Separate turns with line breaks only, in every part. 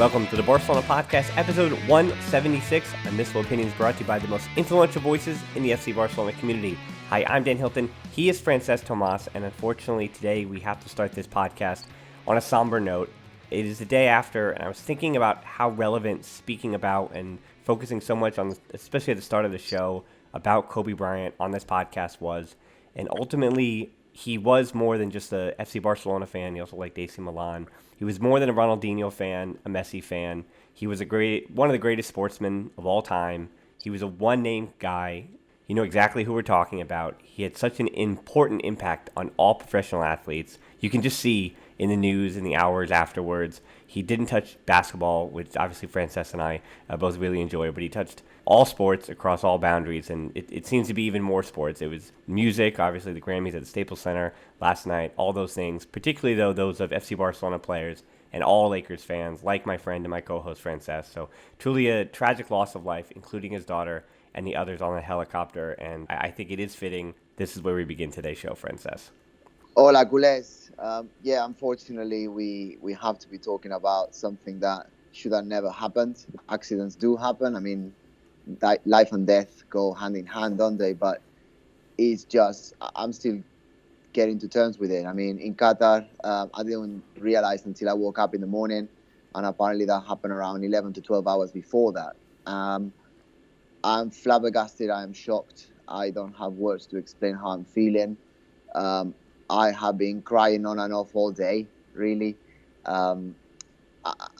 Welcome to the Barcelona Podcast, episode 176. Unmissable Opinions brought to you by the most influential voices in the FC Barcelona community. Hi, I'm Dan Hilton. He is Francesc Tomas, and unfortunately today we have to start this podcast on a somber note. It is the day after, and I was thinking about how relevant speaking about and focusing so much on, especially at the start of the show, about Kobe Bryant on this podcast was. And ultimately, he was more than just a FC Barcelona fan. He also liked AC Milan. He was more than a Ronaldinho fan, a Messi fan. He was one of the greatest sportsmen of all time. He was a one-name guy. You know exactly who we're talking about. He had such an important impact on all professional athletes. You can just see in the news in the hours afterwards. He didn't touch basketball, which obviously Francesc and I both really enjoy, but he touched all sports across all boundaries, and it seems to be even more sports. It was music, obviously the Grammys at the Staples Center last night, all those things, particularly though those of FC Barcelona players and all Lakers fans, like my friend and my co-host Francesc. So truly a tragic loss of life, including his daughter and the others on the helicopter, and I think it is fitting. This is where we begin today's show, Francesc.
Hola, culés. Unfortunately, we have to be talking about something that should have never happened. Accidents do happen. I mean, life and death go hand in hand, don't they? But it's just, I'm still getting to terms with it. I mean, in Qatar, I didn't realize until I woke up in the morning, and apparently that happened around 11 to 12 hours before that. I'm flabbergasted. I am shocked. I don't have words to explain how I'm feeling. I have been crying on and off all day, really.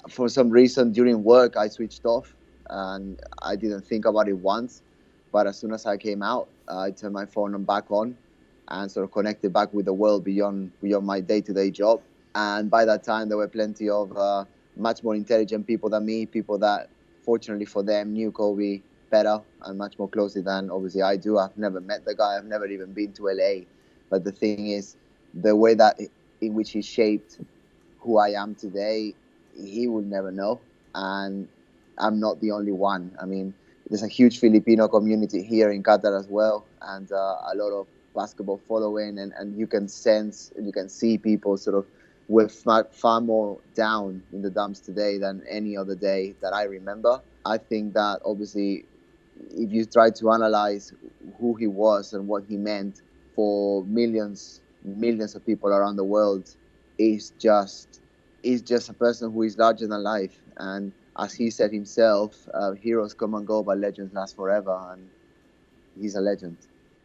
For some reason, during work, I switched off and I didn't think about it once. But as soon as I came out, I turned my phone back on and sort of connected back with the world beyond my day-to-day job. And by that time, there were plenty of much more intelligent people than me, people that, fortunately for them, knew Kobe better and much more closely than obviously I do. I've never met the guy. I've never even been to LA. But the thing is, the way that in which he shaped who I am today, he will never know. And I'm not the only one. I mean, there's a huge Filipino community here in Qatar as well, and a lot of basketball following, and you can sense and you can see people sort of were far more down in the dumps today than any other day that I remember. I think that obviously, if you try to analyze who he was and what he meant for millions of people around the world, is just a person who is larger than life. And as he said himself, heroes come and go, but legends last forever. And he's a legend.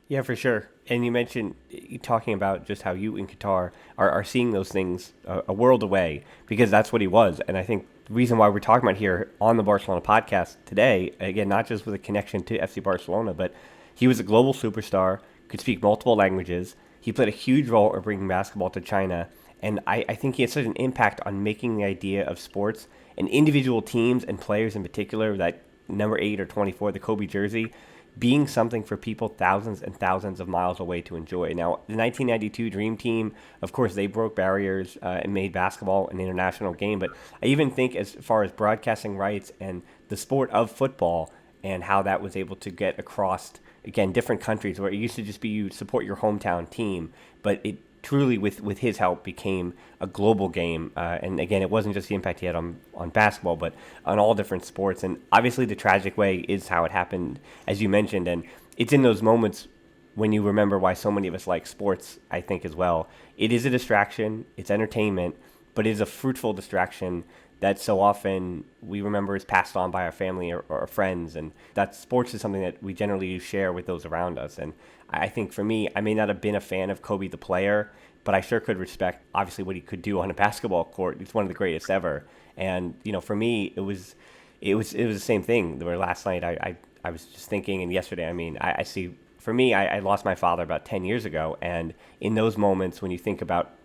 Yeah, for sure. And you mentioned talking about just how you in Qatar are seeing those things a world away, because that's what he was. And I think the reason why we're talking about here on the Barcelona podcast today, again, not just with a connection to FC Barcelona, but he was a global superstar, could speak multiple languages. He played a huge role in bringing basketball to China. And I think he had such an impact on making the idea of sports and individual teams and players in particular, that number 8 or 24, the Kobe jersey, being something for people thousands and thousands of miles away to enjoy. Now, the 1992 Dream Team, of course, they broke barriers and made basketball an international game. But I even think as far as broadcasting rights and the sport of football and how that was able to get across, again, different countries, where it used to just be you support your hometown team, but it truly, with his help, became a global game. And again, it wasn't just the impact he had on basketball, but on all different sports. And obviously the tragic way is how it happened, as you mentioned. And it's in those moments when you remember why so many of us like sports, I think, as well. It is a distraction, it's entertainment, but it is a fruitful distraction that so often we remember is passed on by our family or friends. And that sports is something that we generally share with those around us. And I think for me, I may not have been a fan of Kobe the player, but I sure could respect, obviously, what he could do on a basketball court. He's one of the greatest ever. And, you know, for me, it was the same thing. Where last night I was just thinking, and yesterday, I mean, I see, for me, I lost my father about 10 years ago. And in those moments, when you think about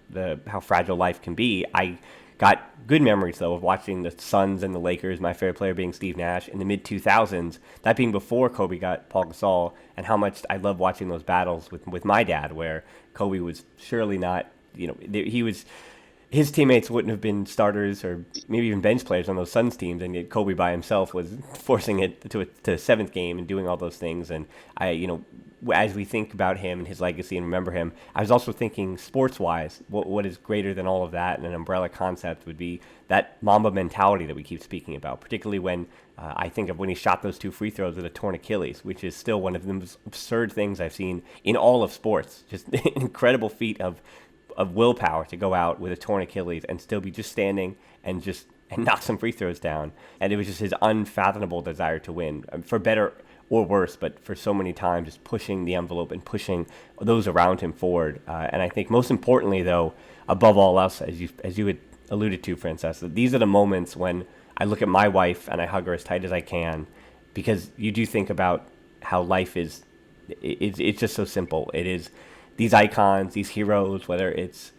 how fragile life can be, I got good memories, though, of watching the Suns and the Lakers, my favorite player being Steve Nash, in the mid-2000s, that being before Kobe got Paul Gasol, and how much I loved watching those battles with my dad, where Kobe was surely not, you know, he was his teammates wouldn't have been starters or maybe even bench players on those Suns teams, and yet Kobe by himself was forcing it to a seventh game and doing all those things. And as we think about him and his legacy and remember him, I was also thinking sports-wise, what is greater than all of that, and an umbrella concept would be that Mamba mentality that we keep speaking about, particularly when I think of when he shot those 2 free throws with a torn Achilles, which is still one of the most absurd things I've seen in all of sports. Just an incredible feat of willpower to go out with a torn Achilles and still be just standing and knock some free throws down. And it was just his unfathomable desire to win, for better or worse, but for so many times just pushing the envelope and pushing those around him forward. And I think most importantly, though, above all else, as you had alluded to, Francesc, that these are the moments when I look at my wife and I hug her as tight as I can, because you do think about how life is. It's just so simple. It is these icons, these heroes, whether it's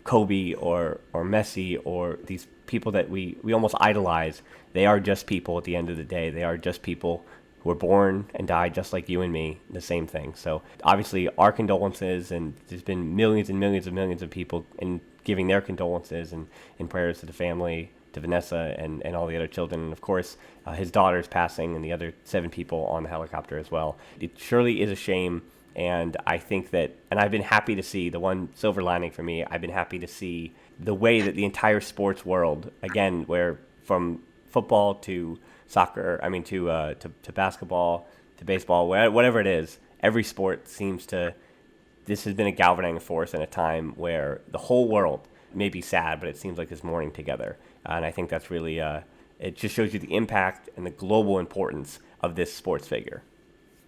Kobe or Messi or these people that we almost idolize. They are just people at the end of the day. They are just people who were born and died just like you and me, the same thing. So obviously our condolences, and there's been millions and millions and millions of people in giving their condolences and prayers to the family, to Vanessa and all the other children. And of course, his daughter's passing and the other 7 people on the helicopter as well. It surely is a shame. And I think that, and I've been happy to see, the one silver lining for me, I've been happy to see the way that the entire sports world, again, where from football to soccer, to basketball, to baseball, whatever it is, every sport seems to, this has been a galvanizing force in a time where the whole world may be sad, but it seems like it's mourning together. And I think that's really, it just shows you the impact and the global importance of this sports figure.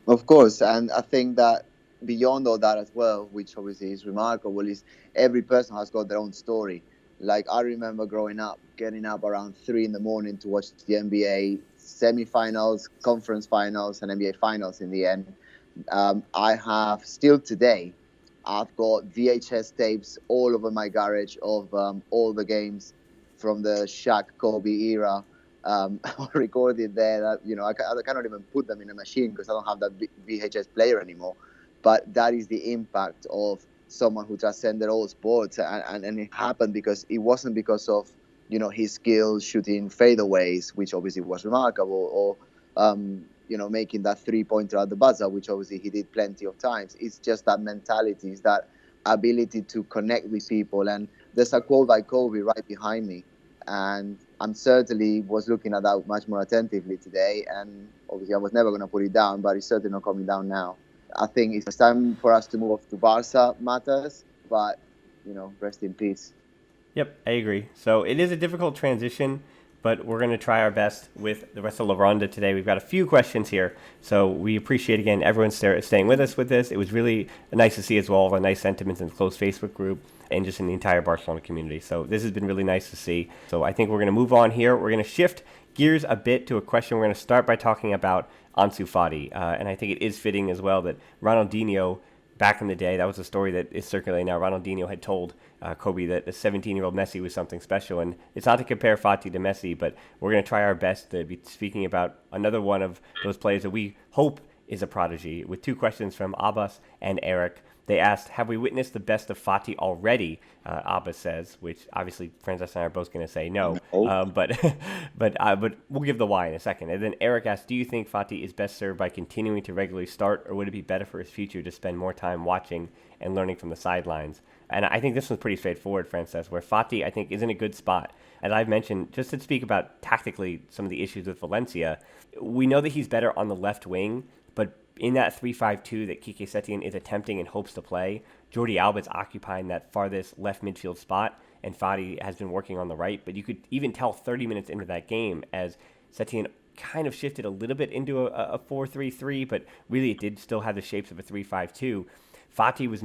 Of course, and I think that beyond all that as well, which obviously is remarkable, is every person has got their own story. Like, I remember growing up, getting up around 3 a.m. to watch the NBA semi-finals, conference finals, and NBA finals in the end. I have, still today, I've got VHS tapes all over my garage of all the games from the Shaq Kobe era. Recorded there that, I cannot even put them in a machine because I don't have that VHS player anymore. But that is the impact of someone who transcended all sports, and it happened because it wasn't because of his skills shooting fadeaways, which obviously was remarkable, or making that 3-pointer at the buzzer, which obviously he did plenty of times. It's just that mentality, it's that ability to connect with people. And there's a quote by Kobe right behind me, and I'm certainly was looking at that much more attentively today. And obviously I was never going to put it down, but it's certainly not coming down now. I think it's time for us to move off to Barca matters, but, rest in peace.
Yep, I agree. So it is a difficult transition, but we're going to try our best with the rest of La Ronda today. We've got a few questions here, so we appreciate, again, everyone staying with us with this. It was really nice to see as well the nice sentiments in the closed Facebook group and just in the entire Barcelona community. So this has been really nice to see. So I think we're going to move on here. We're going to shift gears a bit to a question. We're going to start by talking about Ansu Fati, and I think it is fitting as well that Ronaldinho, back in the day, that was a story that is circulating now. Ronaldinho had told Kobe that the 17-year-old Messi was something special, and it's not to compare Fati to Messi, but we're going to try our best to be speaking about another one of those players that we hope is a prodigy, with 2 questions from Abbas and Eric. They asked, have we witnessed the best of Fati already? Abbas says, which obviously Francesc and I are both going to say no. But we'll give the why in a second. And then Eric asked, do you think Fati is best served by continuing to regularly start, or would it be better for his future to spend more time watching and learning from the sidelines? And I think this one's pretty straightforward, Francesc, where Fati, I think, is in a good spot. As I've mentioned, just to speak about tactically some of the issues with Valencia, we know that he's better on the left wing, but in that 3-5-2 that Quique Setién is attempting and hopes to play, Jordi Alba's occupying that farthest left midfield spot, and Fati has been working on the right. But you could even tell 30 minutes into that game as Setién kind of shifted a little bit into a 4-3-3, but really it did still have the shapes of a 3-5-2. Fati was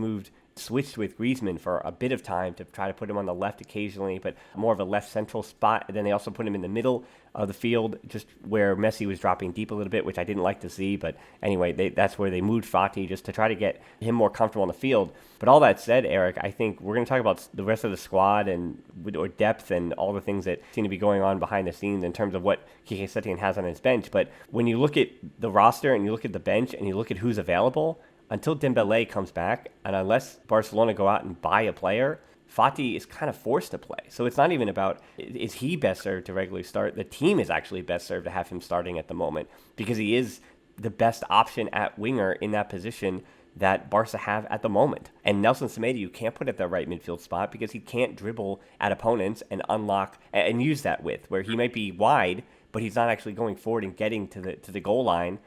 switched with Griezmann for a bit of time to try to put him on the left occasionally, but more of a left central spot. And then they also put him in the middle of the field, just where Messi was dropping deep a little bit, which I didn't like to see. But anyway, that's where they moved Fati just to try to get him more comfortable on the field. But all that said, Eric, I think we're going to talk about the rest of the squad or depth and all the things that seem to be going on behind the scenes in terms of what Quique Setién has on his bench. But when you look at the roster and you look at the bench and you look at who's available, until Dembélé comes back, and unless Barcelona go out and buy a player, Fati is kind of forced to play. So it's not even about, is he best served to regularly start? The team is actually best served to have him starting at the moment because he is the best option at winger in that position that Barca have at the moment. And Nelson Semedo, you can't put at the right midfield spot because he can't dribble at opponents and unlock and use that width, where he might be wide, but he's not actually going forward and getting to the goal line.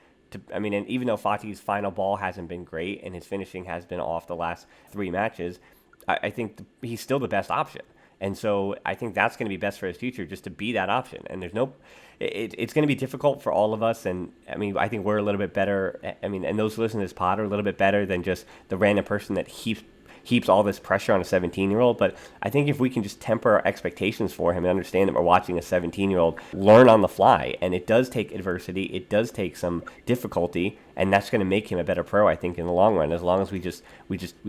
And even though Fati's final ball hasn't been great and his finishing has been off the last 3 matches, I think he's still the best option. And so I think that's going to be best for his future, just to be that option. And it's going to be difficult for all of us. And I think we're a little bit better. And those who listen to this pod are a little bit better than just the random person that heaps all this pressure on a 17-year-old. But I think if we can just temper our expectations for him and understand that we're watching a 17-year-old learn on the fly, and it does take adversity, it does take some difficulty, and that's going to make him a better pro, I think, in the long run. As long as we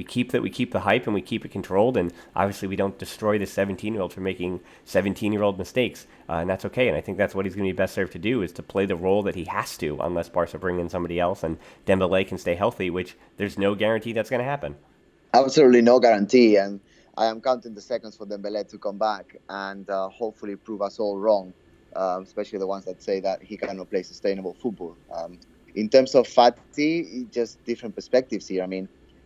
keep the hype and we keep it controlled, and obviously we don't destroy the 17-year-old for making 17-year-old mistakes, and that's okay. And I think that's what he's going to be best served to do, is to play the role that he has to, unless Barca bring in somebody else and Dembele can stay healthy, which there's no guarantee that's going to happen.
Absolutely no guarantee, and I am counting the seconds for Dembele to come back and hopefully prove us all wrong, especially the ones that say that he cannot play sustainable football. In terms of Fati, just different perspectives here.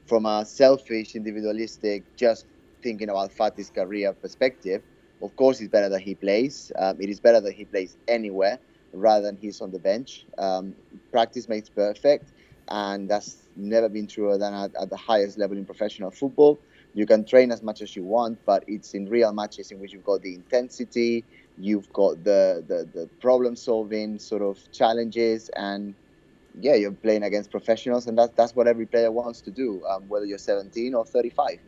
From a selfish, individualistic, just thinking about Fati's career perspective, of course it's better that he plays. It is better that he plays anywhere rather than he's on the bench. Practice makes perfect, and that's never been truer than at the highest level in professional football. You can train as much as you want, but it's in real matches in which you've got the intensity, you've got the problem-solving sort of challenges, and you're playing against professionals, and that's what every player wants to do, whether you're 17 or 35.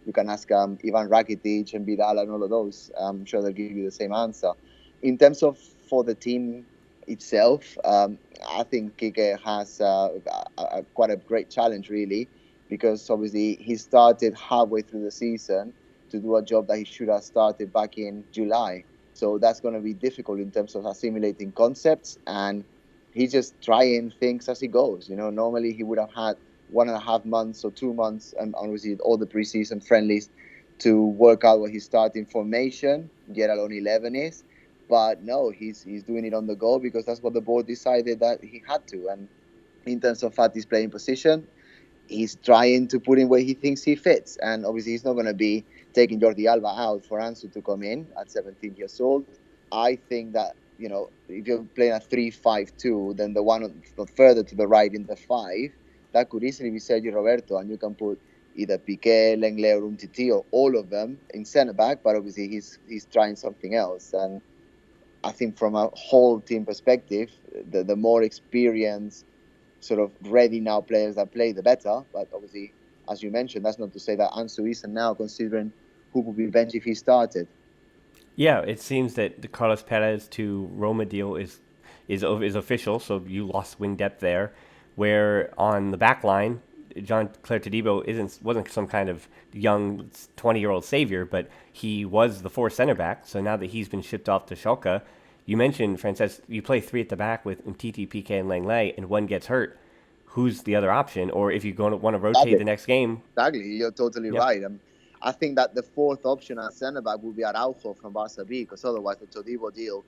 You can ask Ivan Rakitic and Vidal and all of those. I'm sure they'll give you the same answer. In terms of for the team itself, I think Kike has quite a great challenge, really, because obviously he started halfway through the season to do a job that he should have started back in July. So that's going to be difficult in terms of assimilating concepts, and he's just trying things as he goes. Normally he would have had 1.5 months or 2 months, and obviously all the preseason friendlies to work out what his starting formation, get along 11 is. But no, he's doing it on the go because that's what the board decided that he had to. And in terms of Fati's playing position, he's trying to put in where he thinks he fits. And obviously he's not going to be taking Jordi Alba out for Ansu to come in at 17 years old. I think that, if you're playing a 3-5-2, then the one further to the right in the 5, that could easily be Sergio Roberto, and you can put either Piqué, Lenglet, or Umtiti, or all of them in centre-back, but obviously he's trying something else. And I think from a whole team perspective, the more experienced, sort of ready now players that play, the better. But obviously, as you mentioned, that's not to say that Ansu isn't now considering who would be benched if he started.
Yeah, it seems that the Carlos Perez to Roma deal is official, so you lost wing depth there. Where on the back line, Jean-Claire Todibo wasn't some kind of young 20-year-old savior, but he was the 4th center back. So now that he's been shipped off to Schalke, you mentioned, Francesc, you play 3 at the back with Umtiti, Piqué, and Lenglet, and one gets hurt. Who's the other option? Or if you want to rotate the next game.
Exactly, you're totally right. I think that the 4th option at center back would be Araujo from Barca B, because otherwise the Todibo deal,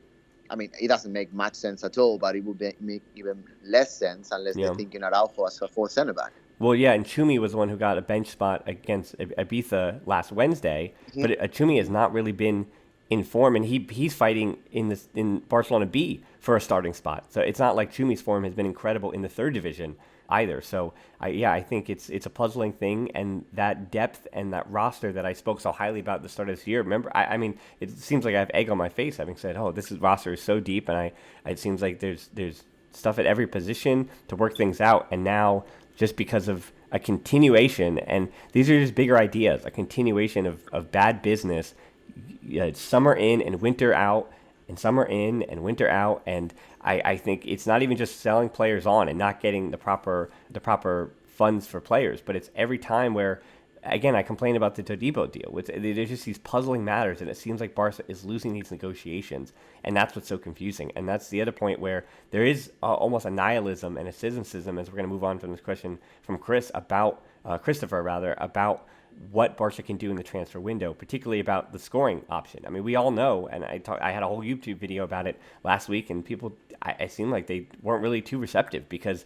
it doesn't make much sense at all, but it would make even less sense unless they're thinking Araujo as a 4th center back.
Well, yeah, and Chumi was the one who got a bench spot against Ibiza last Wednesday, but Chumi has not really been in form, and he's fighting in Barcelona B for a starting spot. So it's not like Chumi's form has been incredible in the 3rd division either. So I think it's a puzzling thing, and that depth and that roster that I spoke so highly about at the start of this year. Remember, it seems like I have egg on my face having said, this roster is so deep, and it seems like there's stuff at every position to work things out, and now just because of a continuation, and these are just bigger ideas, a continuation of bad business, summer in and winter out, and summer in and winter out, and I think it's not even just selling players on and not getting the proper funds for players, but it's every time where, again, I complain about the Todibo deal. There's just these puzzling matters, and it seems like Barca is losing these negotiations, and that's what's so confusing. And that's the other point where there is almost a nihilism and a cynicism, as we're going to move on from this question from Christopher, about what Barca can do in the transfer window, particularly about the scoring option. I mean, we all know, and I had a whole YouTube video about it last week, and people, I seem like they weren't really too receptive because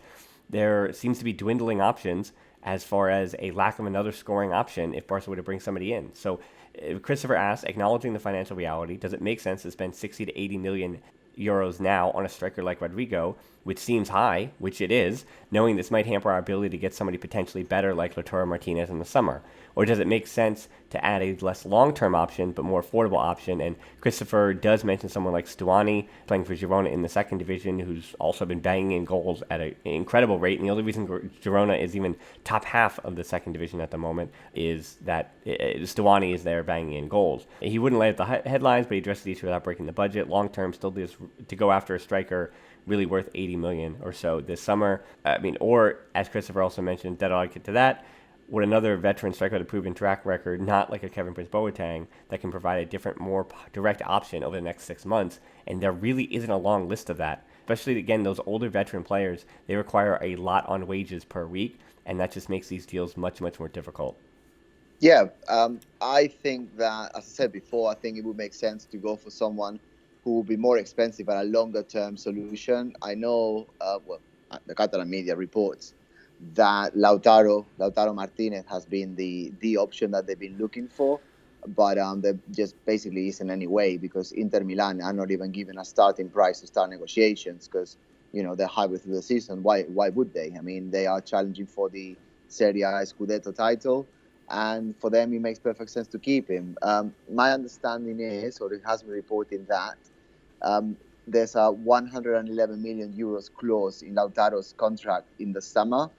there seems to be dwindling options as far as a lack of another scoring option if Barca were to bring somebody in. So Christopher asks, acknowledging the financial reality, does it make sense to spend 60 to 80 million euros now on a striker like Rodrigo, which seems high, which it is, knowing this might hamper our ability to get somebody potentially better like Lautaro Martinez in the summer? Or does it make sense to add a less long-term option but more affordable option? And Christopher does mention someone like Stuani playing for Girona in the second division, who's also been banging in goals at an incredible rate. And the only reason Girona is even top half of the second division at the moment is that Stuani is there banging in goals. He wouldn't lay out the headlines, but he addressed the issue without breaking the budget. Long-term, still to go after a striker really worth 80 million or so this summer. I mean, or as Christopher also mentioned, that I'll get to that, would another veteran striker with a proven track record, not like a Kevin Prince Boateng, that can provide a different, more direct option over the next 6 months? And there really isn't a long list of that. Especially, again, those older veteran players, they require a lot on wages per week, and that just makes these deals much, much more difficult.
Yeah, I think that, as I said before, I think it would make sense to go for someone who will be more expensive and a longer-term solution. I know, the Catalan media reports that Lautaro Martinez has been the option that they've been looking for, but there just basically isn't any way because Inter Milan are not even given a starting price to start negotiations because, they're halfway through the season. Why would they? I mean, they are challenging for the Serie A Scudetto title, and for them it makes perfect sense to keep him. My understanding is, or it has been reported that there's a 111 million euros clause in Lautaro's contract in the summer,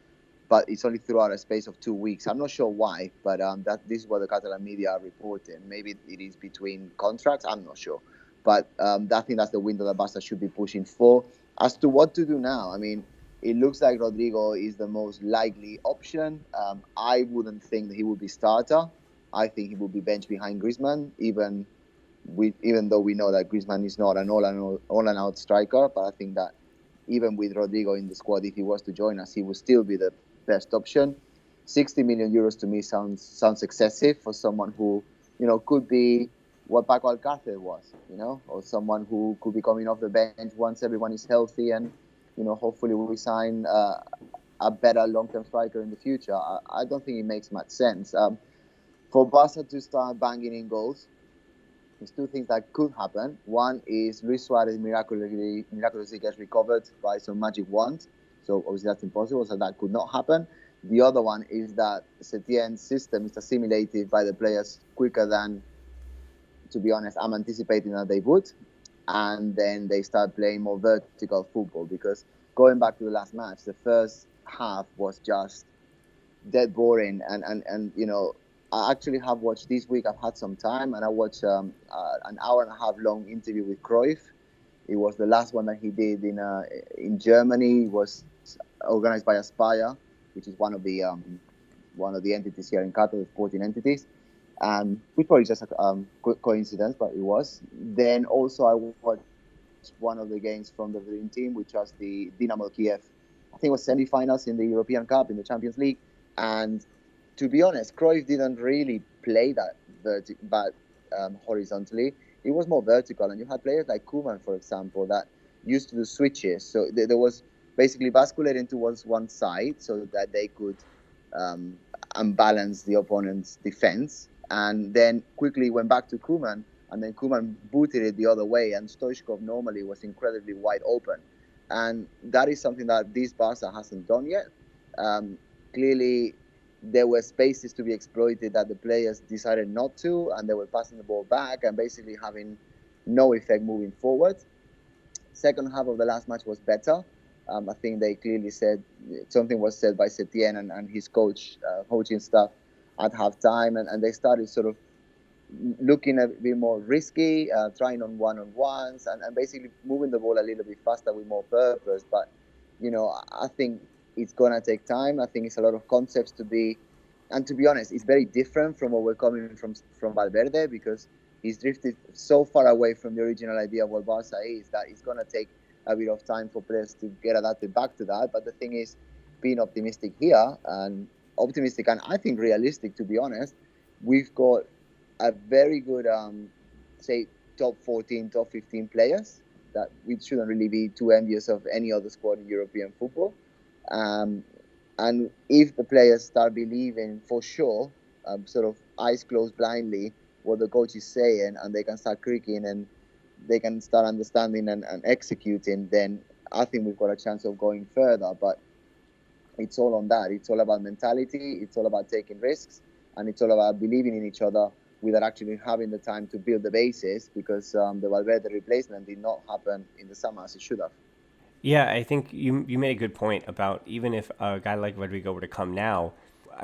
but it's only throughout a space of 2 weeks. I'm not sure why, but this is what the Catalan media are reporting. Maybe it is between contracts. I'm not sure. But I think that's the window that Barca should be pushing for. As to what to do now, I mean, it looks like Rodrigo is the most likely option. I wouldn't think that he would be starter. I think he will be benched behind Griezmann, even though we know that Griezmann is not an all-and-out striker. But I think that even with Rodrigo in the squad, if he was to join us, he would still be the best option. 60 million euros to me sounds excessive for someone who, could be what Paco Alcácer was, or someone who could be coming off the bench once everyone is healthy and, hopefully we sign a better long-term striker in the future. I don't think it makes much sense. For Barca to start banging in goals, there's two things that could happen. One is Luis Suarez miraculously gets recovered by some magic wand. So obviously that's impossible, so that could not happen. The other one is that Setién's system is assimilated by the players quicker than, to be honest, I'm anticipating that they would. And then they start playing more vertical football, because going back to the last match, the first half was just dead boring. And I actually have watched this week. I've had some time, and I watched an hour and a half long interview with Cruyff. It was the last one that he did in Germany. It was organized by Aspire, which is one of the entities here in Qatar, the sporting entities. Which probably just a coincidence, but it was. Then also I watched one of the games from the Dream Team, which was the Dynamo Kiev. I think it was semi-finals in the European Cup, in the Champions League. And to be honest, Cruyff didn't really play that horizontally. It was more vertical, and you had players like Koeman, for example, that used to do switches. So there was basically basculating towards one side so that they could unbalance the opponent's defense, and then quickly went back to Koeman, and then Koeman booted it the other way, and Stoichkov normally was incredibly wide open. And that is something that this Barca hasn't done yet. Clearly, there were spaces to be exploited that the players decided not to, and they were passing the ball back and basically having no effect moving forward. Second half of the last match was better. I think they clearly said, something was said by Setién and his coaching staff at halftime, and they started sort of looking a bit more risky, trying on one-on-ones, and basically moving the ball a little bit faster with more purpose. But, I think it's going to take time. I think it's a lot of concepts to be, and to be honest, it's very different from what we're coming from Valverde, because he's drifted so far away from the original idea of what Barca is that it's going to take a bit of time for players to get adapted back to that. But the thing is, being optimistic here, and optimistic and I think realistic, to be honest. We've got a very good, say, top 14, top 15 players that we shouldn't really be too envious of any other squad in European football. Um, and if the players start believing for sure, sort of eyes closed blindly, what the coach is saying, and they can start clicking and they can start understanding and executing, then I think we've got a chance of going further. But it's all on that. It's all about mentality. It's all about taking risks, and it's all about believing in each other without actually having the time to build the basis, because the Valverde replacement did not happen in the summer as it should have.
Yeah, I think you made a good point about even if a guy like Rodrigo were to come now,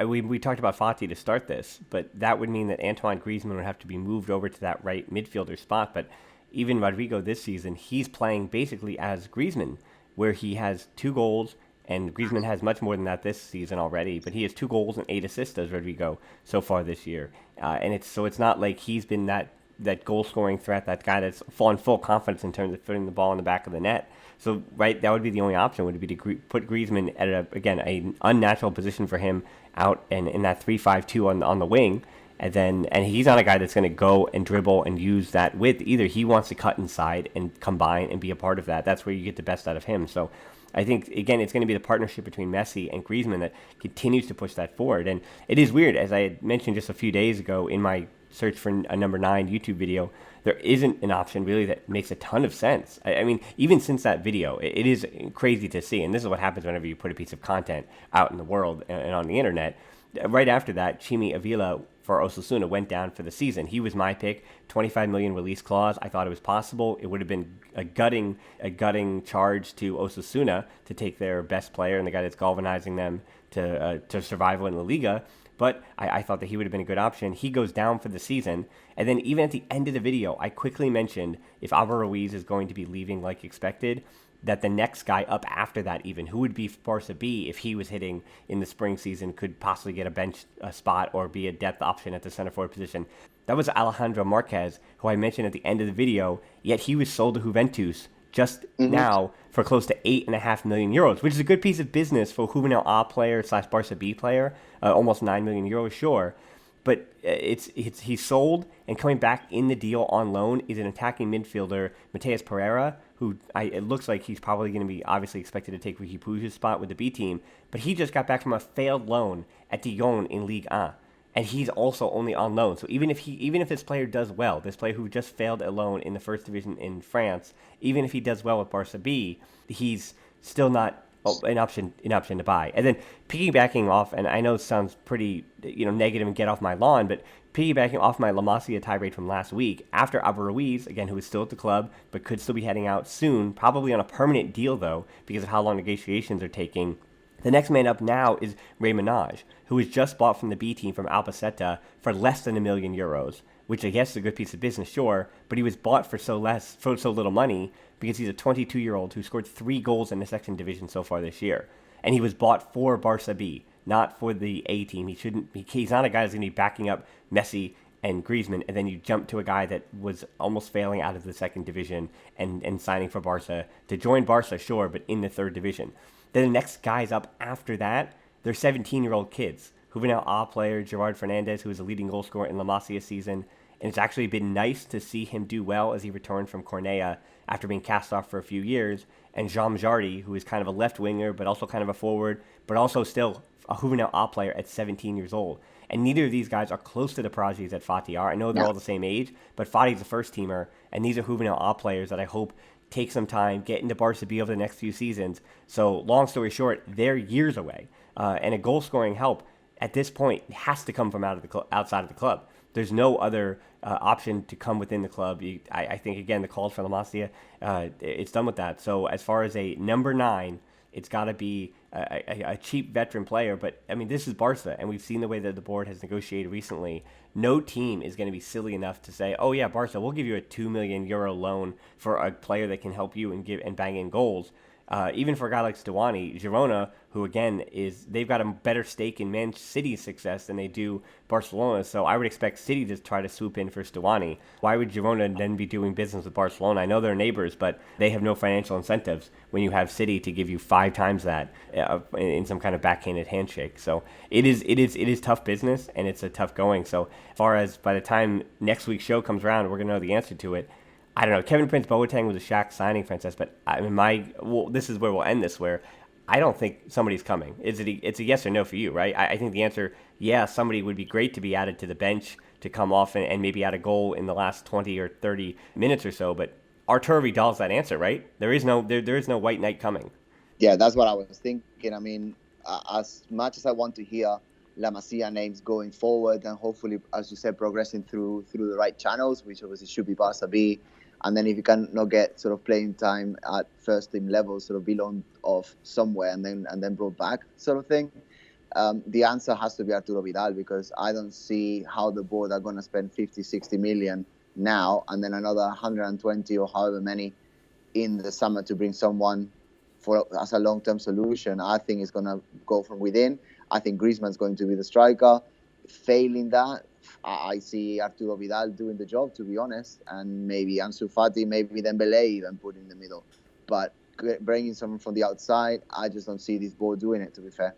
we talked about Fati to start this, but that would mean that Antoine Griezmann would have to be moved over to that right midfielder spot. But even Rodrigo this season, he's playing basically as Griezmann, where he has 2 goals, and Griezmann has much more than that this season already. But he has 2 goals and 8 assists as Rodrigo so far this year, and it's not like he's been that goal scoring threat, that guy that's on full confidence in terms of putting the ball in the back of the net. So, right, that would be the only option, would be to put Griezmann at, an unnatural position for him out and in that 3-5-2 on the wing. And he's not a guy that's going to go and dribble and use that width either. He wants to cut inside and combine and be a part of that. That's where you get the best out of him. So I think, again, it's going to be the partnership between Messi and Griezmann that continues to push that forward. And it is weird, as I had mentioned just a few days ago in my search for a number 9 YouTube video, there isn't an option really that makes a ton of sense. I mean, even since that video, it is crazy to see. And this is what happens whenever you put a piece of content out in the world and on the internet. Right after that, Chimi Avila for Osasuna went down for the season. He was my pick. 25 million release clause. I thought it was possible. It would have been a gutting charge to Osasuna to take their best player and the guy that's galvanizing them to survival in La Liga. But I thought that he would have been a good option. He goes down for the season. And then even at the end of the video, I quickly mentioned if Álvaro Ruiz is going to be leaving like expected, that the next guy up after that, even who would be Barca B if he was hitting in the spring season, could possibly get a bench spot or be a depth option at the center forward position. That was Alejandro Marquez, who I mentioned at the end of the video, yet he was sold to Juventus just now for close to 8.5 million euros, which is a good piece of business for a Juvenil A player / Barca B player, almost 9 million euros, sure. But he's sold, and coming back in the deal on loan is an attacking midfielder, Mateus Pereira, who it looks like he's probably going to be obviously expected to take Riqui Puig's spot with the B team, but he just got back from a failed loan at Dijon in Ligue 1, and he's also only on loan. So even if this player does well, this player who just failed a loan in the first division in France, even if he does well with Barca B, he's still not an option to buy. And then piggybacking off, and I know it sounds pretty negative and get off my lawn, but piggybacking off my La Masia tirade from last week, after Álvaro Ruiz, again, who is still at the club, but could still be heading out soon, probably on a permanent deal, though, because of how long negotiations are taking. The next man up now is Ray Minaj, who was just bought from the B team from Albacete for less than €1 million, which I guess is a good piece of business, sure, but he was bought for so little money because he's a 22-year-old who scored 3 goals in the second division so far this year. And he was bought for Barca B, not for the A team. He's not a guy that's going to be backing up Messi and Griezmann, and then you jump to a guy that was almost failing out of the second division and signing for Barca to join Barca, sure, but in the third division. Then the next guys up after that, they're 17-year-old kids. Juvenil A player Gerard Fernandez, who is a leading goal scorer in La Masia season, and it's actually been nice to see him do well as he returned from Cornea after being cast off for a few years, and Jean Jardy, who is kind of a left winger, but also kind of a forward, but also still a Juvenil A player at 17 years old. And neither of these guys are close to the prodigies that Fati are. I know they're all the same age, but Fati's a first-teamer, and these are Juvenil A players that I hope take some time, get into Barca B over the next few seasons. So, long story short, they're years away. And a goal-scoring help at this point has to come from outside of the club. There's no other option to come within the club. I think, again, the calls for La Masia, it's done with that. So as far as a number 9, it's got to be a cheap veteran player. But, I mean, this is Barca, and we've seen the way that the board has negotiated recently. No team is going to be silly enough to say, oh, yeah, Barca, we'll give you a €2 million loan for a player that can help you and bang in goals. even for a guy like Stuani, Girona, who again they've got a better stake in Man City's success than they do Barcelona. So I would expect City to try to swoop in for Stuani. Why would Girona then be doing business with Barcelona? I know they're neighbors, but they have no financial incentives when you have City to give you 5 times that in some kind of backhanded handshake. So it is tough business, and it's a tough going. So as far as by the time next week's show comes around, we're gonna know the answer to it. I don't know. Kevin Prince Boateng was a Shaq signing, Francesc, but I mean, this is where we'll end this. Where I don't think somebody's coming. It's a yes or no for you, right? I think the answer, yeah, somebody would be great to be added to the bench to come off and maybe add a goal in the last 20 or 30 minutes or so. But Arturo Vidal's that answer, right? There is no white knight coming.
Yeah, that's what I was thinking. I mean, as much as I want to hear La Masia names going forward and hopefully, as you said, progressing through the right channels, which obviously should be Barca B. And then if you can not get sort of playing time at first team level, sort of be loaned off somewhere and then brought back sort of thing. The answer has to be Arturo Vidal, because I don't see how the board are going to spend 50, 60 million now and then another 120 or however many in the summer to bring someone as a long-term solution. I think it's going to go from within. I think Griezmann's going to be the striker. Failing that, I see Arturo Vidal doing the job, to be honest, and maybe Ansu Fati, maybe Dembele even put in the middle. But bringing someone from the outside, I just don't see this board doing it, to be fair.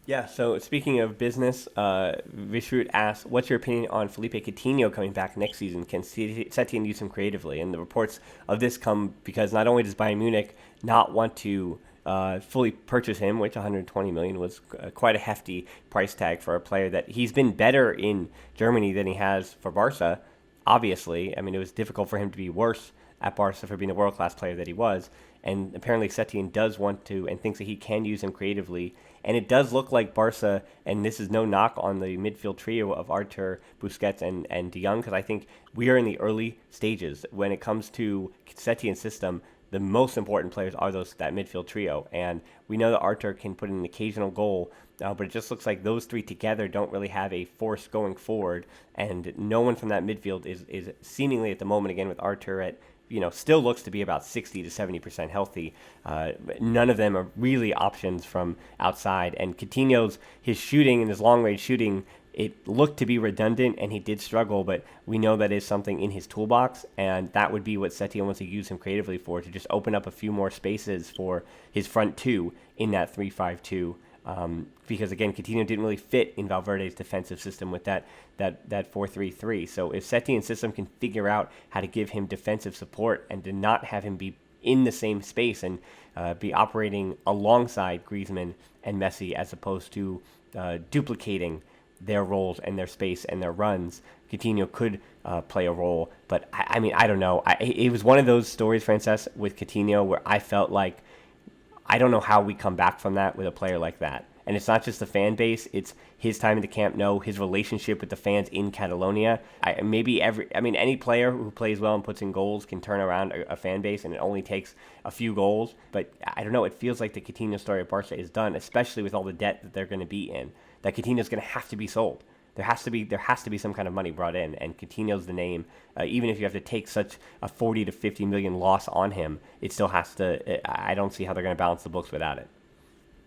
Yeah, so speaking of business, Vishrut asks, what's your opinion on Philippe Coutinho coming back next season? Can Setién use him creatively? And the reports of this come because not only does Bayern Munich not want to fully purchase him, which 120 million was quite a hefty price tag for a player that he's been better in Germany than he has for Barca. Obviously, I mean, it was difficult for him to be worse at Barca for being the world-class player that he was. And apparently Setién does want to and thinks that he can use him creatively. And it does look like Barca, and this is no knock on the midfield trio of Artur, Busquets, and De Jong, because I think we are in the early stages. When it comes to Setién's system, the most important players are that midfield trio. And we know that Artur can put in an occasional goal, but it just looks like those three together don't really have a force going forward. And no one from that midfield is seemingly at the moment, again with Artur at still looks to be about 60 to 70% healthy. None of them are really options from outside. And Coutinho's, his shooting and his long-range shooting, it looked to be redundant, and he did struggle, but we know that is something in his toolbox, and that would be what Setién wants to use him creatively for, to just open up a few more spaces for his front two in that 3-5-2. Because again, Coutinho didn't really fit in Valverde's defensive system with that 4-3-3. So if Setién's system can figure out how to give him defensive support and to not have him be in the same space and be operating alongside Griezmann and Messi as opposed to duplicating their roles and their space and their runs, Coutinho could play a role. But I mean, I don't know. It was one of those stories, Francesc, with Coutinho where I felt like I don't know how we come back from that with a player like that. And it's not just the fan base, it's his time in the Camp Nou, his relationship with the fans in Catalonia. Any player who plays well and puts in goals can turn around a fan base, and it only takes a few goals. But I don't know, it feels like the Coutinho story at Barca is done, especially with all the debt that they're going to be in. That Coutinho's going to have to be sold. There has to be some kind of money brought in, and Coutinho's the name. Even if you have to take such a 40 to 50 million loss on him, it still has to. I don't see how they're going to balance the books without it.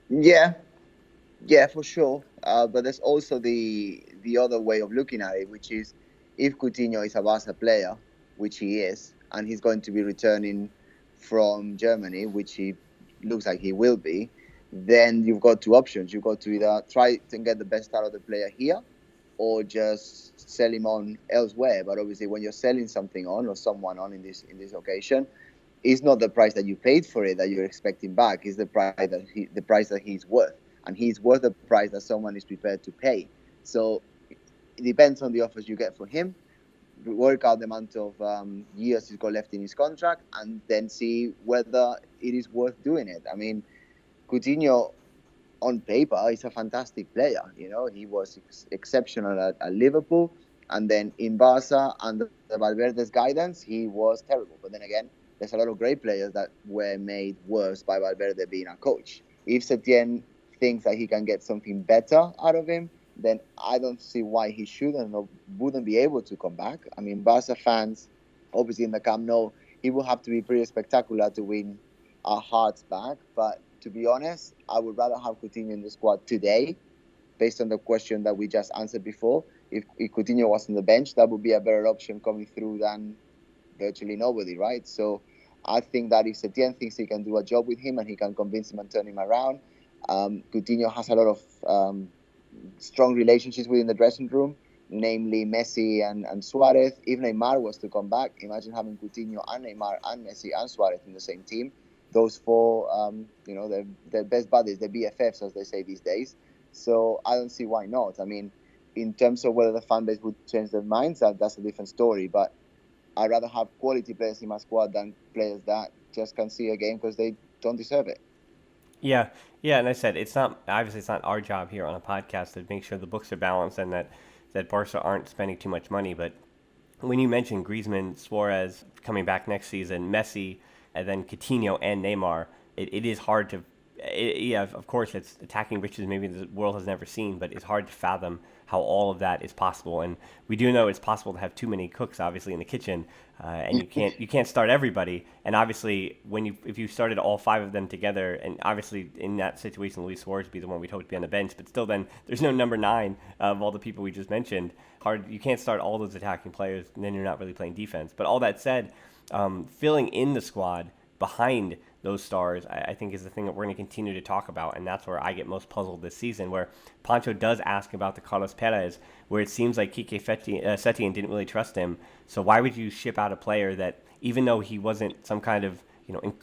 Yeah, for sure. But there's also the other way of looking at it, which is if Coutinho is a Barca player, which he is, and he's going to be returning from Germany, which he looks like he will be, then you've got two options. You've got to either try to get the best out of the player here, or just sell him on elsewhere. But obviously, when you're selling something on or someone on in this occasion, it's not the price that you paid for it that you're expecting back. It's the price that he's worth, and he's worth the price that someone is prepared to pay. So it depends on the offers you get for him. Work out the amount of years he's got left in his contract, and then see whether it is worth doing it. I mean, Coutinho, on paper, he's a fantastic player. He was exceptional at Liverpool, and then in Barca, under Valverde's guidance, he was terrible. But then again, there's a lot of great players that were made worse by Valverde being a coach. If Setién thinks that he can get something better out of him, then I don't see why he shouldn't or wouldn't be able to come back. I mean, Barca fans, obviously in the Camp Nou, he will have to be pretty spectacular to win our hearts back. But to be honest, I would rather have Coutinho in the squad today, based on the question that we just answered before. If Coutinho was on the bench, that would be a better option coming through than virtually nobody, right? So I think that if Setién thinks he can do a job with him and he can convince him and turn him around, Coutinho has a lot of strong relationships within the dressing room, namely Messi and Suarez. If Neymar was to come back, imagine having Coutinho and Neymar and Messi and Suarez in the same team. Those four, they're best buddies, they're BFFs, as they say these days. So I don't see why not. I mean, in terms of whether the fan base would change their minds, that's a different story. But I'd rather have quality players in my squad than players that just can see a game because they don't deserve it.
Yeah, yeah, and I said it's not obviously it's not our job here on a podcast to make sure the books are balanced and that Barca aren't spending too much money. But when you mentioned Griezmann, Suarez coming back next season, Messi, and then Coutinho and Neymar, it is hard to. Yeah, of course, it's attacking riches maybe the world has never seen, but it's hard to fathom how all of that is possible. And we do know it's possible to have too many cooks, obviously, in the kitchen, and you can't start everybody. And obviously, if you started all five of them together, and obviously in that situation, Luis Suarez would be the one we'd hope to be on the bench. But still, then there's no number 9 of all the people we just mentioned. You can't start all those attacking players, and then you're not really playing defense. But all that said, filling in the squad behind those stars, I think is the thing that we're going to continue to talk about, and that's where I get most puzzled this season, where Pancho does ask about the Carlos Perez, where it seems like Setién didn't really trust him. So why would you ship out a player that, even though he wasn't some kind of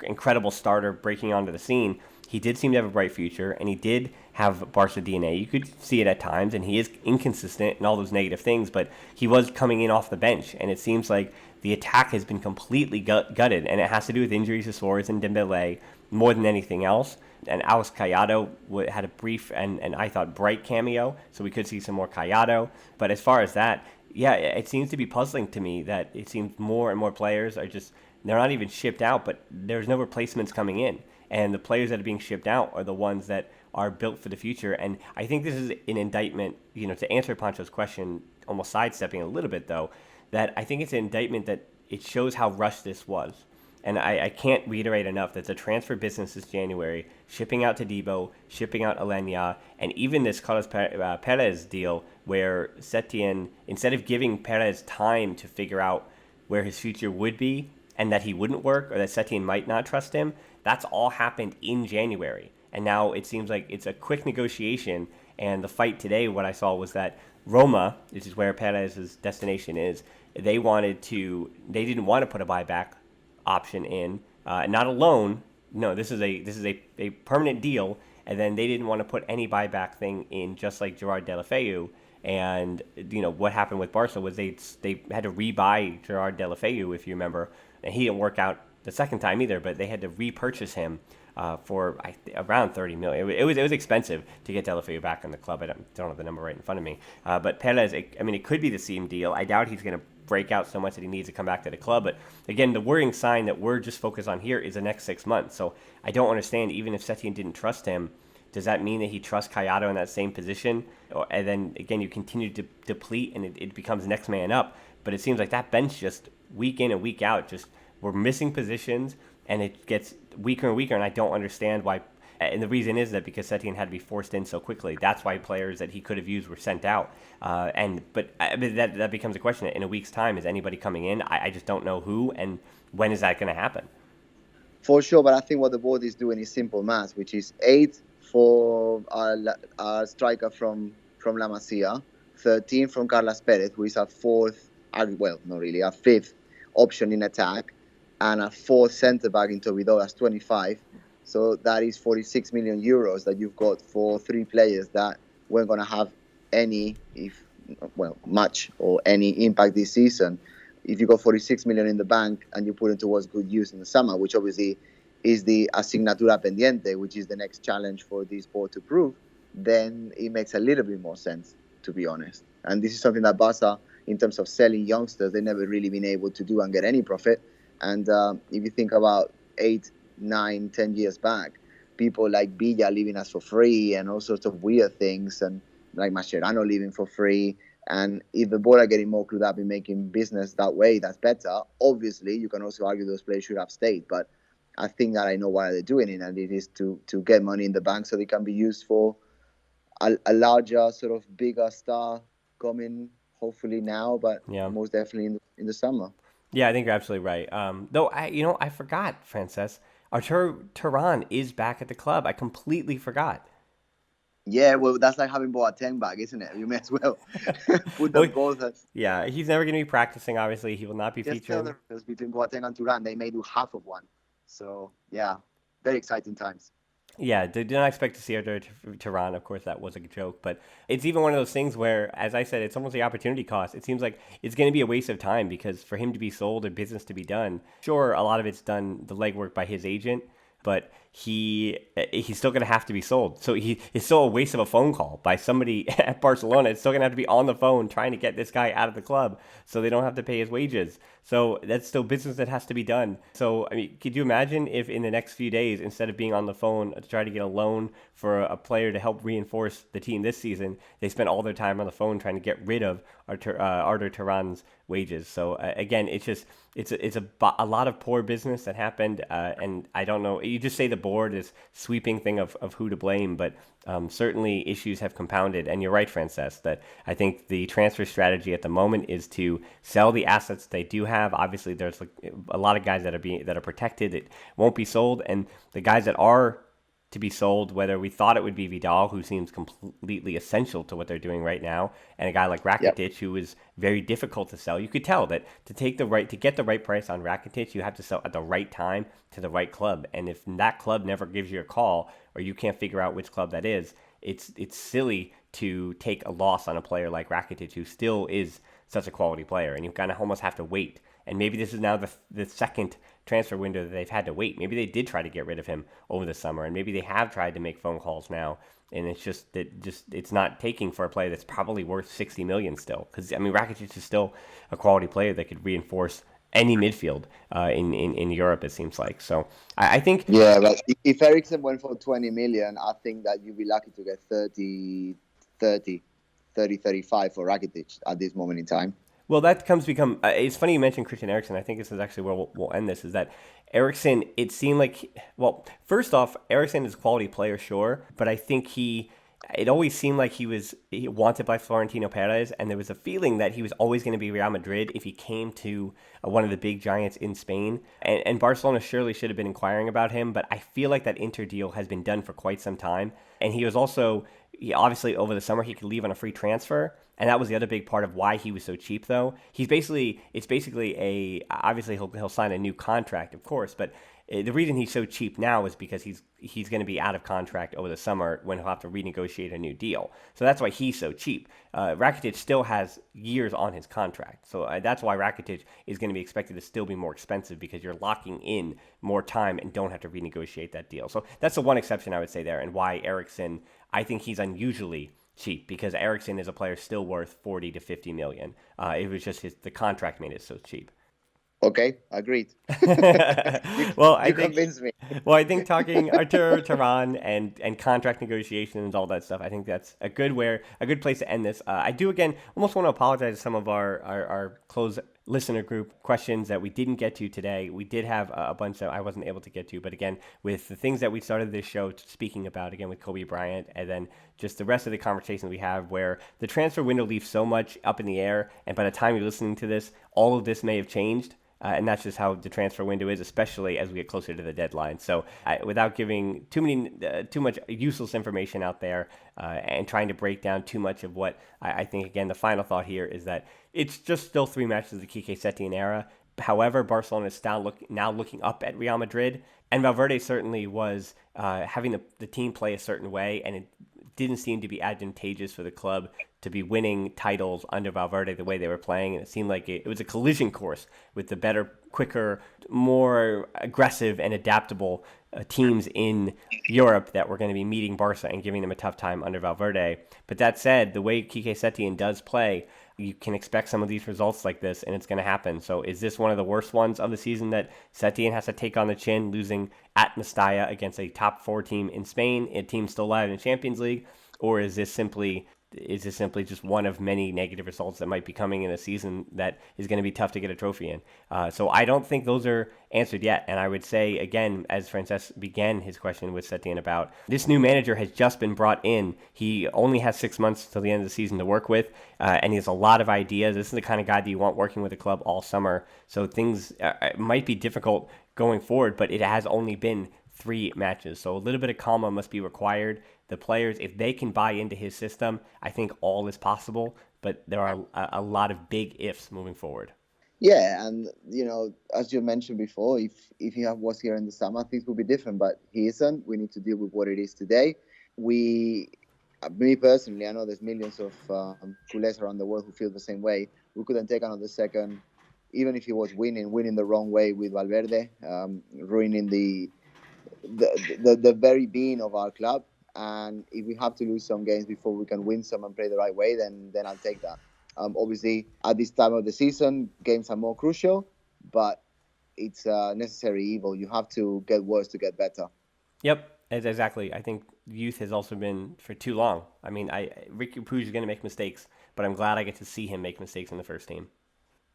incredible starter breaking onto the scene, he did seem to have a bright future, and he did have Barca DNA. You could see it at times, and he is inconsistent and all those negative things, but he was coming in off the bench, and it seems like the attack has been completely gutted, and it has to do with injuries to Suarez and Dembele more than anything else. And Alex Callado had a brief and I thought bright cameo, so we could see some more Callado. But as far as that, yeah, it seems to be puzzling to me that it seems more and more players are just, they're not even shipped out, but there's no replacements coming in. And the players that are being shipped out are the ones that are built for the future. And I think this is an indictment, to answer Pancho's question, almost sidestepping a little bit though, that I think it's an indictment that it shows how rushed this was. And I can't reiterate enough that the transfer business this January, shipping out to Debo, shipping out Alenia, and even this Carlos Perez deal where Setién, instead of giving Perez time to figure out where his future would be and that he wouldn't work or that Setién might not trust him, that's all happened in January. And now it seems like it's a quick negotiation. And the fight today, what I saw was that Roma, which is where Perez's destination is, they didn't want to put a buyback option in, not a loan. No, this is a permanent deal, and then they didn't want to put any buyback thing in, just like Gerard Deulofeu. And what happened with Barca was they had to rebuy Gerard Deulofeu, if you remember, and he didn't work out the second time either. But they had to repurchase him for around 30 million. It was expensive to get Deulofeu back in the club. I don't have the number right in front of me. But Perez, it could be the same deal. I doubt he's going to break out so much that he needs to come back to the club. But again, the worrying sign that we're just focused on here is the next 6 months. So I don't understand, even if Setién didn't trust him, does that mean that he trusts Callado in that same position? And then again, you continue to deplete and it becomes next man up. But it seems like that bench just week in and week out, just we're missing positions and it gets weaker and weaker. And I don't understand why. And the reason is that because Setién had to be forced in so quickly. That's why players that he could have used were sent out. But that becomes a question. In a week's time, is anybody coming in? I just don't know who and when is that going to happen.
For sure, but I think what the board is doing is simple maths, which is 8 for our striker from La Masia, 13 from Carlos Perez, who is our our fifth option in attack, and a fourth centre-back in Tobido, that's 25. So that is 46 million euros that you've got for 3 players that weren't going to have much or any impact this season. If you got 46 million in the bank and you put it towards good use in the summer, which obviously is the asignatura pendiente, which is the next challenge for this board to prove, then it makes a little bit more sense, to be honest. And this is something that Barca, in terms of selling youngsters, they've never really been able to do and get any profit. And if you think about 8, 9, 10 years back, people like Villa leaving us for free and all sorts of weird things, and like Mascherano leaving for free. And if the board are getting more clued up in making business that way, that's better. Obviously, you can also argue those players should have stayed. But I think that I know why they're doing it, and it is to get money in the bank so they can be used for a larger, sort of bigger star coming, hopefully now, but
Yeah.
most definitely in the summer.
Yeah, I think you're absolutely right. Though I forgot, Frances. Artur Turan is back at the club. I completely forgot.
Yeah, well, that's like having Boateng back, isn't it? You may as well put
Well,
them both as.
yeah, he's never going to be practicing. Obviously, he will not be
Just tell
featuring.
them because between Boateng and Turan, they may do half of one. So yeah, very exciting times.
Yeah, did not expect to see Artur Turan. Of course, that was a joke, but it's even one of those things where, as I said, it's almost the opportunity cost. It seems like it's going to be a waste of time because for him to be sold or business to be done, sure, a lot of it's done the legwork by his agent, but he's still going to have to be sold. So it's still a waste of a phone call by somebody at Barcelona. It's still going to have to be on the phone trying to get this guy out of the club so they don't have to pay his wages. So that's still business that has to be done. So, I mean, could you imagine if in the next few days, instead of being on the phone to try to get a loan for a player to help reinforce the team this season, they spent all their time on the phone trying to get rid of Artur Turan's wages. So again, it's a lot of poor business that happened, and I don't know. You just say the board is sweeping thing of who to blame, but certainly issues have compounded. And you're right, Francesc, that I think the transfer strategy at the moment is to sell the assets they do have. Obviously, there's like a lot of guys that are protected. It won't be sold, and the guys that are to be sold, whether we thought it would be Vidal, who seems completely essential to what they're doing right now, and a guy like
Yep.
Rakitic, who is very difficult to sell. You could tell that to get the right price on Rakitic, you have to sell at the right time to the right club. And if that club never gives you a call, or you can't figure out which club that is, it's silly to take a loss on a player like Rakitic, who still is such a quality player, and you kind of almost have to wait. And maybe this is now the second transfer window that they've had to wait. Maybe they did try to get rid of him over the summer, and maybe they have tried to make phone calls now, and it's just it's not taking for a player that's probably worth 60 million still. Because I mean, Rakitic is still a quality player that could reinforce any midfield in Europe. It seems like so. I think
Yeah, but if Eriksen went for 20 million, I think that you'd be lucky to get 35 for Rakitic at this moment in time.
well, that become. It's funny you mentioned Christian Eriksen. I think this is actually where we'll end this. Is that Eriksen? It seemed like, well, first off, Eriksen is a quality player, sure, but I think it always seemed like he wanted by Florentino Perez, and there was a feeling that he was always going to be Real Madrid if he came to one of the big giants in Spain. And Barcelona surely should have been inquiring about him, but I feel like that Inter deal has been done for quite some time. And he was also, obviously over the summer, he could leave on a free transfer. And that was the other big part of why he was so cheap, though. It's basically obviously he'll sign a new contract, of course, but the reason he's so cheap now is because he's going to be out of contract over the summer when he'll have to renegotiate a new deal. So that's why he's so cheap. Rakitic still has years on his contract, so that's why Rakitic is going to be expected to still be more expensive because you're locking in more time and don't have to renegotiate that deal. So that's the one exception I would say there, and why Eriksen, I think he's unusually cheap because Eriksen is a player still worth 40 to 50 million. It was just the contract made it so cheap.
Okay, agreed.
Well,
You convinced me.
I think talking Artur Turan and contract negotiations, all that stuff, I think that's a good place to end this. I do again almost want to apologize to some of our close listener group questions that we didn't get to today. We did have a bunch that I wasn't able to get to, but again, with the things that we started this show speaking about, again with Kobe Bryant, and then just the rest of the conversation we have, where the transfer window leaves so much up in the air, and by the time you're listening to this, all of this may have changed. And that's just how the transfer window is, especially as we get closer to the deadline. So, without giving too much useless information out there, and trying to break down too much of what I think, again, the final thought here is that it's just still 3 matches of the Quique Setién era. However, Barcelona is now looking up at Real Madrid, and Valverde certainly was having the team play a certain way, and it didn't seem to be advantageous for the club to be winning titles under Valverde the way they were playing. And it seemed like it was a collision course with the better, quicker, more aggressive and adaptable teams in Europe that were going to be meeting Barca and giving them a tough time under Valverde. But that said, the way Quique Setién does play, you can expect some of these results like this, and it's going to happen. So is this one of the worst ones of the season that Setién has to take on the chin, losing at Mestalla against a top 4 team in Spain, a team still alive in the Champions League? Or is this simply is this simply just one of many negative results that might be coming in a season that is going to be tough to get a trophy in? So I don't think those are answered yet. And I would say, again, as Francesc began his question with Setién about, this new manager has just been brought in. He only has 6 months till the end of the season to work with, and he has a lot of ideas. This is the kind of guy that you want working with a club all summer. So things might be difficult going forward, but it has only been 3 matches. So a little bit of calm must be required. The players, if they can buy into his system, I think all is possible, but there are a lot of big ifs moving forward.
Yeah, and as you mentioned before, if he was here in the summer, things would be different. But he isn't. We need to deal with what it is today. Me personally, I know there's millions of culés around the world who feel the same way. We couldn't take another second, even if he was winning the wrong way with Valverde, ruining the very being of our club. And if we have to lose some games before we can win some and play the right way, then I'll take that. Obviously, at this time of the season, games are more crucial, but it's a necessary evil. You have to get worse to get better.
Yep, exactly. I think youth has also been for too long. I mean, Ricky Puig is going to make mistakes, but I'm glad I get to see him make mistakes in the first team.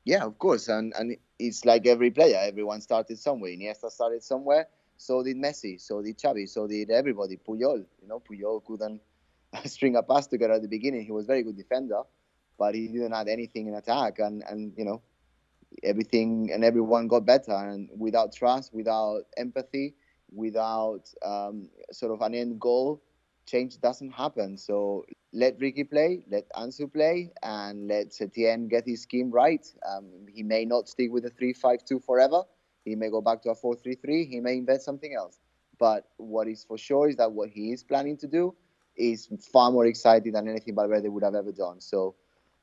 Yeah, of course. And it's like every player. Everyone started somewhere. Iniesta started somewhere. So did Messi. So did Xavi. So did everybody. Puyol. Puyol couldn't string a pass together at the beginning. He was a very good defender, but he didn't add anything in attack. And everything and everyone got better. And without trust, without empathy, without sort of an end goal, change doesn't happen. So let Ricky play, let Ansu play, and let Setién get his scheme right. He may not stick with the 3-5-2 forever. He may go back to a 4-3-3. He may invent something else. But what is for sure is that what he is planning to do is far more exciting than anything Valverde would have ever done. So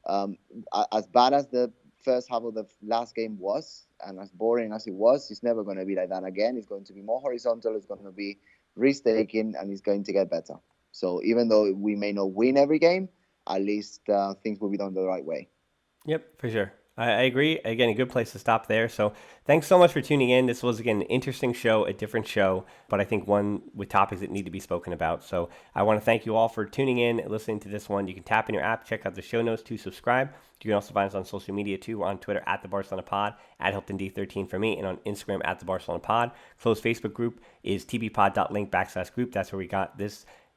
as bad as the first half of the last game was, and as boring as it was, it's never going to be like that again. It's going to be more horizontal. It's going to be risk-taking, and it's going to get better. So even though we may not win every game, at least things will be done the right way.
Yep, for sure. I agree. Again, a good place to stop there. So thanks so much for tuning in. This was, again, an interesting show, a different show, but I think one with topics that need to be spoken about. So I want to thank you all for tuning in and listening to this one. You can tap in your app, check out the show notes to subscribe. You can also find us on social media too. We're on Twitter at the Barcelona Pod, at HiltonD13 for me, and on Instagram at the Barcelona Pod. Closed Facebook group is tbpod.link/group. That's where we got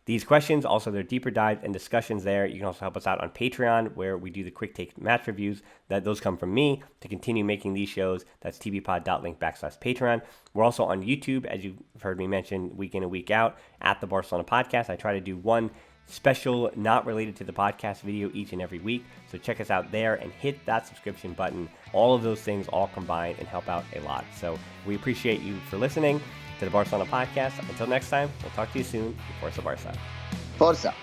these questions, also their deeper dives and discussions there. You can also help us out on Patreon, where we do the quick take match reviews. Those come from me to continue making these shows. That's tbpod.link/Patreon. We're also on YouTube, as you've heard me mention week in and week out, at the Barcelona Podcast. I try to do one special, not related to the podcast video each and every week. So check us out there and hit that subscription button. All of those things all combine and help out a lot. So we appreciate you for listening to the Barcelona Podcast. Until next time, we'll talk to you soon. Forza Barca.
Forza.